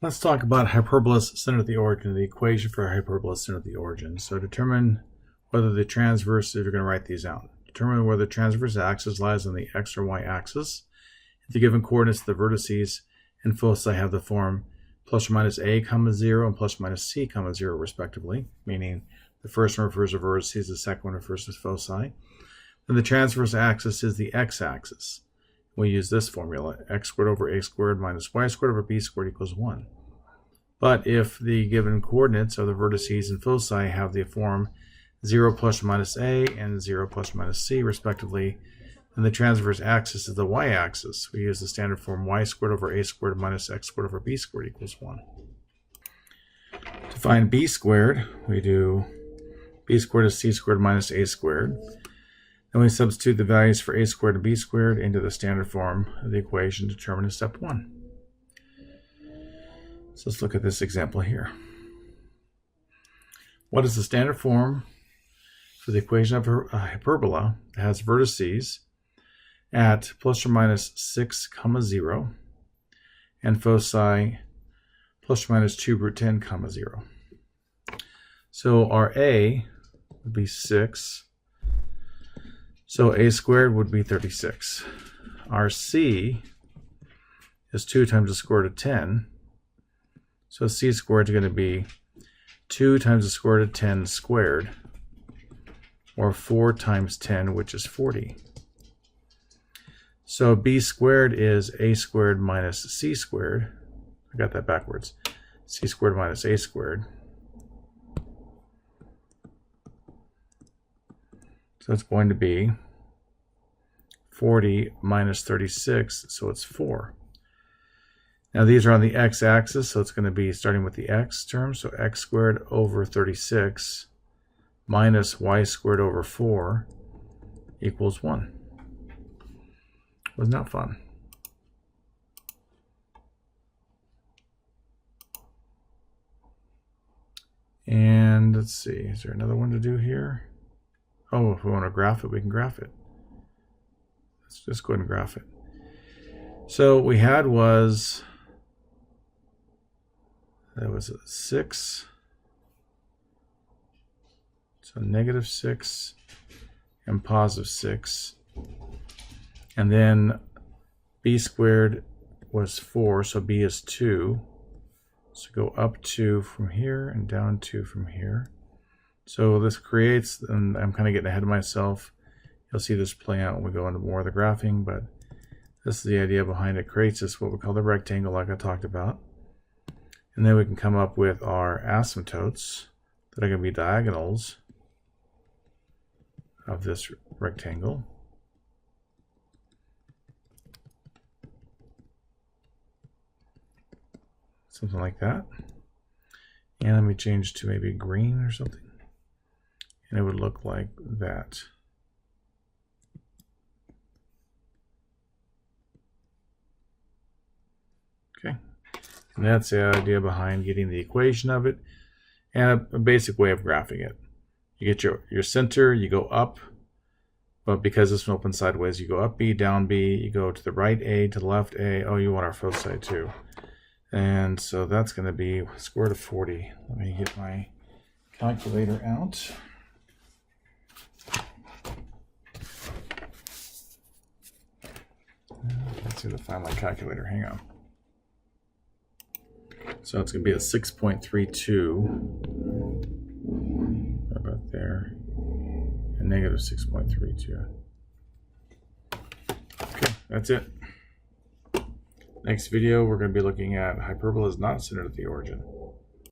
Let's talk about hyperbolas centered at the origin, the equation for hyperbolas centered at the origin. So determine whether the transverse, if you're going to write these out, determine whether the transverse axis lies on the x or y axis. If the given coordinates, the vertices and foci have the form plus or minus a comma 0 and plus or minus c comma 0 respectively, meaning the first one refers to vertices, the second one refers to foci. Then the transverse axis is the x-axis. We use this formula, x squared over a squared minus y squared over b squared equals 1. But if the given coordinates of the vertices and foci have the form 0 plus or minus a and 0 plus or minus c respectively, then the transverse axis is the y-axis. We use the standard form y squared over a squared minus x squared over b squared equals 1. To find b squared, we do b squared is c squared minus a squared. Then we substitute the values for a squared and b squared into the standard form of the equation determined in step 1. So let's look at this example here. What is the standard form for the equation of a hyperbola that has vertices at plus or minus 6 comma 0 and foci plus or minus 2 root 10 comma 0? So our a would be 6. So a squared would be 36. Our c is 2 times the square root of 10. So c squared is going to be 2 times the square root of 10 squared, or 4 times 10, which is 40. So b squared is a squared minus c squared. I got that backwards. C squared minus a squared. So it's going to be 40 minus 36, so it's 4. Now these are on the x-axis, so it's going to be starting with the x term, so x squared over 36 minus y squared over 4 equals 1. Wasn't that fun? And let's see, is there another one to do here? Oh, if we want to graph it, we can graph it. Let's just go ahead and graph it. So what we had was, that was a 6. So negative 6 and positive 6. And then b squared was 4, so b is 2. So go up 2 from here and down 2 from here. So this creates, and I'm kind of getting ahead of myself. You'll see this play out when we go into more of the graphing, but this is the idea behind it. Creates this, what we call the rectangle, like I talked about. And then we can come up with our asymptotes that are going to be diagonals of this rectangle. Something like that. And let me change to maybe green or something. And it would look like that. Okay. And that's the idea behind getting the equation of it and a basic way of graphing it. You get your center, you go up, but because it's an open sideways, you go up B, down B, you go to the right A, to the left A. Oh, you want our foci too. And so that's going to be square root of 40. Let me get my calculator out. Let's see if I find my calculator. Hang on. So it's going to be a 6.32. About there. And negative 6.32. Okay, that's it. Next video, we're going to be looking at hyperbolas not centered at the origin.